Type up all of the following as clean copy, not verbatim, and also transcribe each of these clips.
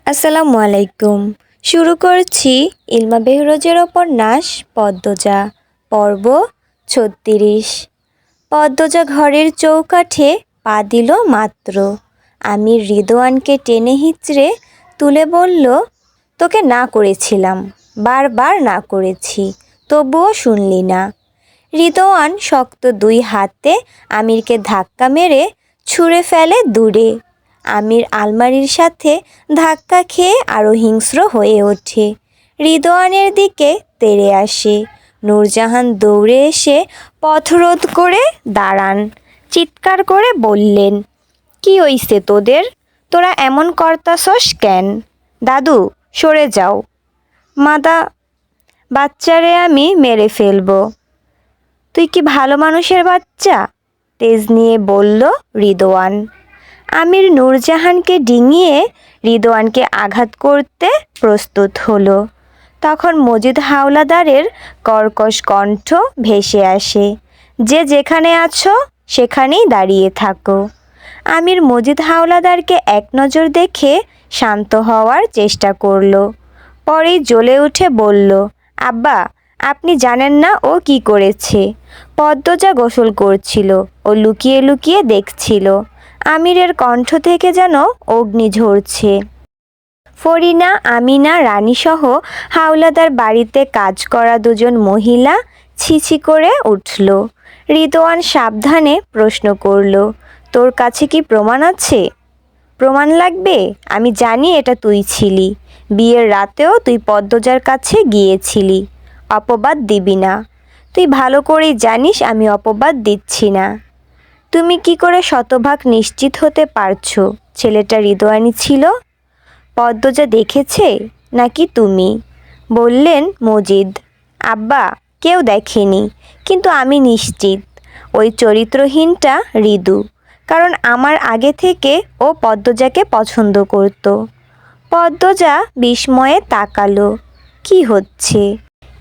আসসালামু আলাইকুম। শুরু করছি ইলমা বেহরোজের উপন্যাস পদ্মজা, পর্ব ৩৬। পদ্মজা ঘরের চৌকাঠে পা দিল মাত্র। আমির রিদোয়ানকে টেনে হিঁচড়ে তুলে বলল, তোকে না করেছিলাম, বারবার না করেছি, তবুও শুনলি না। রিদোয়ান শক্ত দুই হাতে আমিরকে ধাক্কা মেরে ছুঁড়ে ফেলে দূরে। আমির আলমারির সাথে ধাক্কা খেয়ে আরও হিংস্র হয়ে ওঠে। রিদোয়ানের দিকে তেড়ে আসে। নূরজাহান দৌড়ে এসে পথরোধ করে দাঁড়ান। চিৎকার করে বললেন, কি হইছে তোদের? তোরা এমন করতাছস কেন? দাদু, সরে যাও। মাদা বাচ্চারে আমি মেরে ফেলবো। তুই কি ভালো মানুষের বাচ্চা? তেজ নিয়ে বলল রিদোয়ান। আমির নূরজাহানকে ডিঙিয়ে রিদোয়ানকে আঘাত করতে প্রস্তুত হলো। তখন মজিদ হাওলাদারের কর্কশ কণ্ঠ ভেসে আসে, যে যেখানে আছো সেখানেই দাঁড়িয়ে থাকো। আমির মজিদ হাওলাদারকে এক নজর দেখে শান্ত হওয়ার চেষ্টা করলো। পরেই জ্বলে উঠে বলল, আব্বা, আপনি জানেন না ও কি করেছে? পদ্মজা গোসল করছিল, ও লুকিয়ে লুকিয়ে দেখছিল। আমিরের কণ্ঠ থেকে যেন অগ্নি ঝরছে। ফরিনা, আমিনা, রানীসহ হাওলাদার বাড়িতে কাজ করা দুজন মহিলা ছিছি করে উঠল। রিদোয়ান সাবধানে প্রশ্ন করল, তোর কাছে কি প্রমাণ আছে? প্রমাণ লাগবে? আমি জানি এটা তুই ছিলি। বিয়ের রাতেও তুই পদ্মজার কাছে গিয়েছিলি। অপবাদ দিবি না। তুই ভালো করেই জানিস আমি অপবাদ দিচ্ছি না। তুমি কি করে শতভাগ নিশ্চিত হতে পারছো ছেলেটা রিদোয়ানি ছিল? পদ্মজা দেখেছে নাকি তুমি? বললেন মজিদ। আব্বা, কেউ দেখেনি, কিন্তু আমি নিশ্চিত ওই চরিত্রহীনটা রিদু, কারণ আমার আগে থেকে ও পদ্মজাকে পছন্দ করত। পদ্মজা বিস্ময়ে তাকালো। কি হচ্ছে?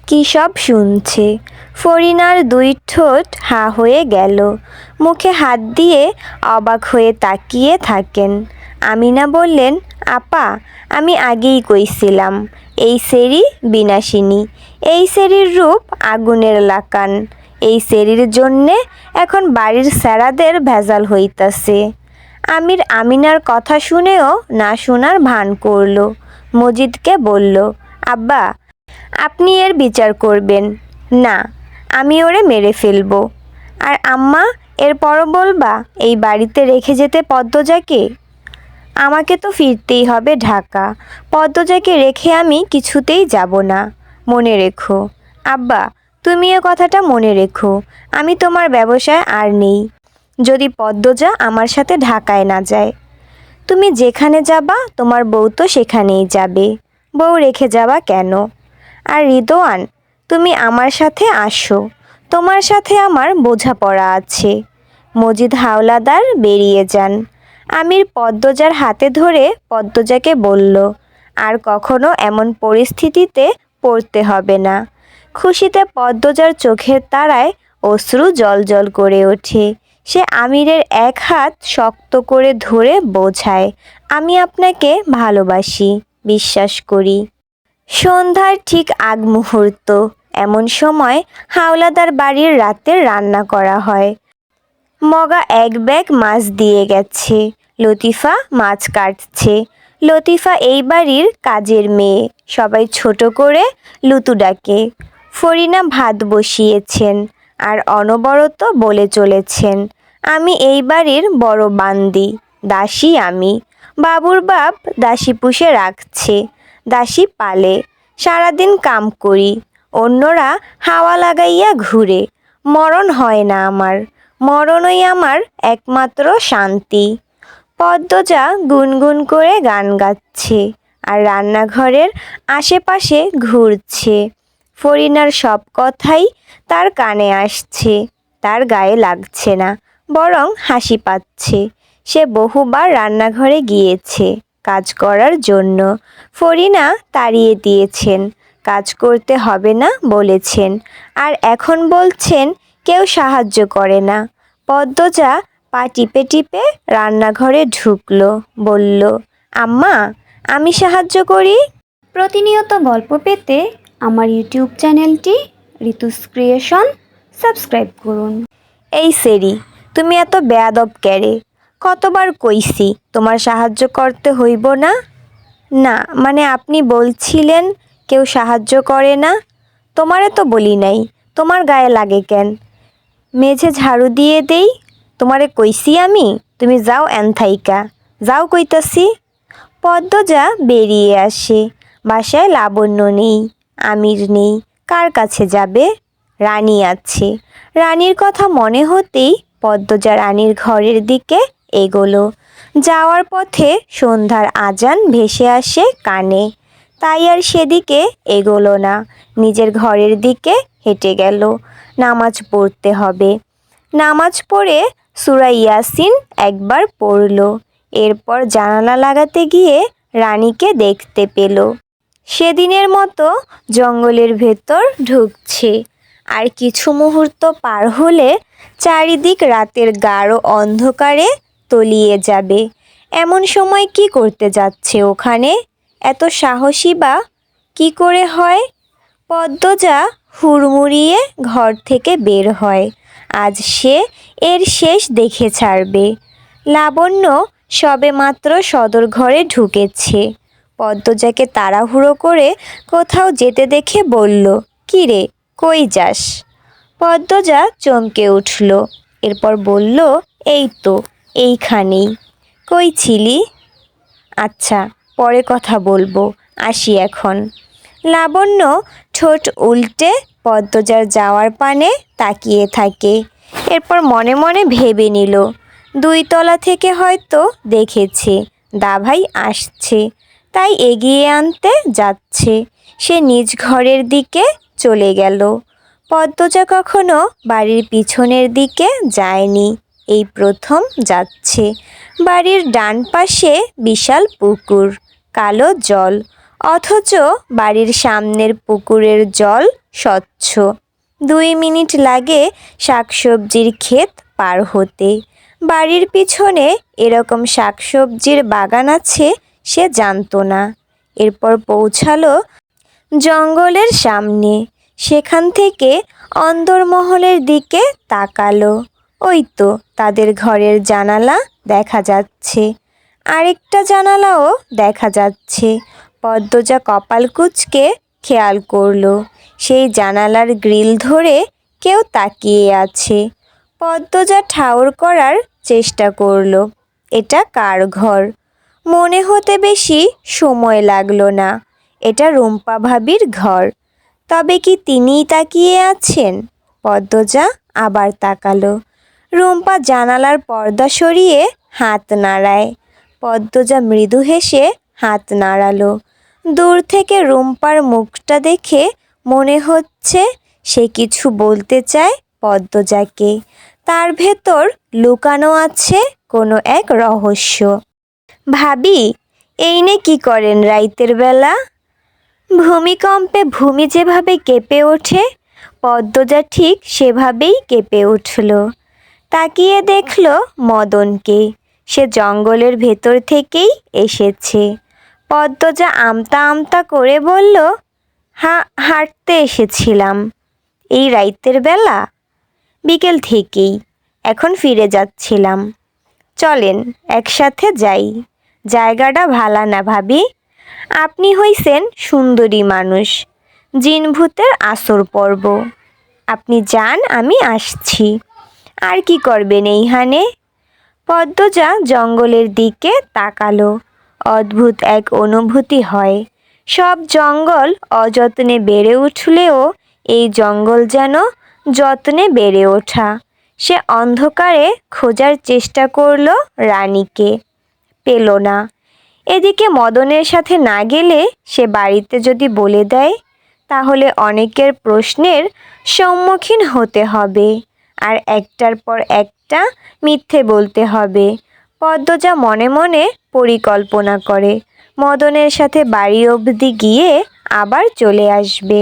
কি সব শুনছে? ফরিনার দুই ঠোঁট হা হয়ে গেল, মুখে হাত দিয়ে অবাক হয়ে তাকিয়ে থাকেন। আমিনা বললেন, আপা, আমি আগেই কইছিলাম এই সেরি বিনাশিনী, এই সেরির রূপ আগুনের লাকান। এই সেরির জন্যে এখন বাড়ির স্যারাদের ভেজাল হইতাছে। আমির আমিনার কথা শুনেও না শোনার ভান করল। মজিদকে বলল, আব্বা, আপনি এর বিচার করবেন না, আমি ওরে মেরে ফেলবো। আর আম্মা, এরপরও বলবা এই বাড়িতে রেখে যেতে পদ্মজাকে? আমাকে তো ফিরতেই হবে ঢাকা। পদ্মজাকে রেখে আমি কিছুতেই যাব না। মনে রেখো আব্বা, তুমি এ কথাটা মনে রেখো। আমি তোমার ব্যবসায় আর নেই যদি পদ্মজা আমার সাথে ঢাকায় না যায়। তুমি যেখানে যাবা তোমার বউ তো সেখানেই যাবে। বউ রেখে যাবা কেন? আর রিদোয়ান, তুমি আমার সাথে আসো, তোমার সাথে আমার বোঝাপড়া আছে। মজিদ হাওলাদার বেরিয়ে যান। আমির পদ্মজার হাতে ধরে পদ্মজাকে বলল, আর কখনো এমন পরিস্থিতিতে পড়তে হবে না। খুশিতে পদ্মজার চোখের তারায় অশ্রু জলজল করে ওঠে। সে আমিরের এক হাত শক্ত করে ধরে বোঝায়, আমি আপনাকে ভালোবাসি, বিশ্বাস করি। সন্ধ্যার ঠিক আগ মুহূর্ত। এমন সময় হাওলাদার বাড়ির রাতের রান্না করা হয়। মগা এক ব্যাগ মাছ দিয়ে গেছে। লতিফা মাছ কাটছে। লতিফা এই বাড়ির কাজের মেয়ে, সবাই ছোট করে লুতু ডাকে। ফরিনা ভাত বসিয়েছেন আর অনবরত বলে চলেছেন, আমি এই বাড়ির বড় বান্দি, দাসী আমি। বাবুর বাপ দাসী পুষে রাখছে, দাসী পালে, সারাদিন কাম করি, অন্যরা হাওয়া লাগাইয়া ঘুরে। মরণ হয় না আমার, মরণই আমার একমাত্র শান্তি। পদ্মজা গুনগুন করে গান গাচ্ছে আর রান্নাঘরের আশেপাশে ঘুরছে। ফরিনার সব কথাই তার কানে আসছে, তার গায়ে লাগছে না, বরং হাসি পাচ্ছে। সে বহুবার রান্নাঘরে গিয়েছে কাজ করার জন্য। ফরিনা তাড়িয়ে দিয়েছেন, কাজ করতে হবে না বলেছেন, আর এখন বলছেন কেউ সাহায্য করে না। পদ্মজা পা টিপে টিপে রান্নাঘরে ঢুকলো, বলল, আম্মা, আমি সাহায্য করি। প্রতিনিয়ত গল্প পেতে আমার ইউটিউব চ্যানেলটি ঋতুস ক্রিয়েশন সাবস্ক্রাইব করুন। এই সেরি, তুমি এত বেয়াদব ক্যারে? কতবার কইছি তোমার সাহায্য করতে হইব না। না মানে আপনি বলছিলেন কেউ সাহায্য করে না। তোমারে তো বলি নাই, তোমার গায়ে লাগে কেন? মেঝে ঝাড়ু দিয়ে দেই? তোমারে কইছি আমি? তুমি যাও এনথাইকা, যাও কইতাছি। পদ্মজা বেরিয়ে আসে। বাসায় লাবণ্য নেই, আমির নেই, কার কাছে যাবে? রানী আছে। রানীর কথা মনে হতেই পদ্মজা রানীর ঘরের দিকে এগোলো। যাওয়ার পথে সন্ধ্যার আজান ভেসে আসে কানে, তাই আর সেদিকে এগোলো না, নিজের ঘরের দিকে হেঁটে গেল। নামাজ পড়তে হবে। নামাজ পড়ে সূরা ইয়াসিন একবার পড়ল। এরপর জানালা লাগাতে গিয়ে রানীকে দেখতে পেল। সেদিনের মতো জঙ্গলের ভেতর ঢুকছে। আর কিছু মুহূর্ত পার হলে চারিদিক রাতের গাঢ় অন্ধকারে তলিয়ে যাবে। এমন সময় কি করতে যাচ্ছে ওখানে? এত সাহসী বা কি করে হয়? পদ্মজা হুড়মুড়িয়ে ঘর থেকে বের হয়। আজ সে এর শেষ দেখে ছাড়বে। লাবণ্য সবেমাত্র সদর ঘরে ঢুকেছে। পদ্মজাকে তাড়াহুড়ো করে কোথাও যেতে দেখে বলল, কিরে, কই যাস? পদ্মজা চমকে উঠল। এরপর বলল, এই তো এইখানেই। কই ছিলি? আচ্ছা, পরে কথা বলবো, আসি এখন। লাবণ্য ঠোঁট উল্টে পদ্মজার যাওয়ার পানে তাকিয়ে থাকে। এরপর মনে মনে ভেবে নিল, 2 তলা থেকে হয়তো দেখেছে দাভাই আসছে, তাই এগিয়ে আনতে যাচ্ছে। সে নিজ ঘরের দিকে চলে গেল। পদ্মজা কখনো বাড়ির পিছনের দিকে যায়নি, এই প্রথম যাচ্ছে। বাড়ির ডান পাশে বিশাল পুকুর, কালো জল, অথচ বাড়ির সামনের পুকুরের জল স্বচ্ছ। 2 মিনিট লাগে শাকসবজির ক্ষেত পার হতে। বাড়ির পিছনে এরকম শাকসবজির বাগান আছে সে জানতো না। এরপর পৌঁছালো জঙ্গলের সামনে। সেখান থেকে অন্দরমহলের দিকে তাকালো। ওই তো তাদের ঘরের জানালা দেখা যাচ্ছে। আরেকটা জানালাও দেখা যাচ্ছে। পদ্মজা কপাল কুঁচকে খেয়াল করলো, সেই জানালার গ্রিল ধরে কেউ তাকিয়ে আছে। পদ্মজা ঠাউর করার চেষ্টা করলো, এটা কার ঘর? মনে হতে বেশি সময় লাগলো না, এটা রুম্পা ভাবির ঘর। তবে কি তিনিই তাকিয়ে আছেন? পদ্মজা আবার তাকালো। রুম্পা জানালার পর্দা সরিয়ে হাত নাড়ায়। পদ্মজা মৃদু হেসে হাত নাড়ালো। দূর থেকে রুম্পার মুখটা দেখে মনে হচ্ছে সে কিছু বলতে চায় পদ্মজাকে। তার ভেতর লুকানো আছে কোনো এক রহস্য। ভাবি, এই নে কি করেন রাইতের বেলা? ভূমিকম্পে ভূমি যেভাবে কেঁপে ওঠে, পদ্মজা ঠিক সেভাবেই কেঁপে উঠল। তাকিয়ে দেখল মদনকে। সে জঙ্গলের ভেতর থেকেই এসেছে। পদ্মজা আমতা আমতা করে বলল, হাঁটতে এসেছিলাম। এই রাইতের বেলা? বিকেল থেকেই, এখন ফিরে যাচ্ছিলাম। চলেন একসাথে যাই। জায়গাটা ভালা না ভাবি। আপনি হইছেন সুন্দরী মানুষ, জিন ভূতের আসর পর্ব। আপনি যান, আমি আসছি। আর কি করবেন এইখানে? পদ্মজা জঙ্গলের দিকে তাকালো। অদ্ভুত এক অনুভূতি হয়। সব জঙ্গল অযত্নে বেড়ে উঠলেও এই জঙ্গল যেন যত্নে বেড়ে ওঠা। সে অন্ধকারে খোঁজার চেষ্টা করলো রানীকে, পেল না। এদিকে মদনের সাথে না গেলে সে বাড়িতে যদি বলে দেয়, তাহলে অনেকের প্রশ্নের সম্মুখীন হতে হবে, আর একটার পর একটা মিথ্যে বলতে হবে। পদ্মজা মনে মনে পরিকল্পনা করে মদনের সাথে বাড়ি অবধি গিয়ে আবার চলে আসবে।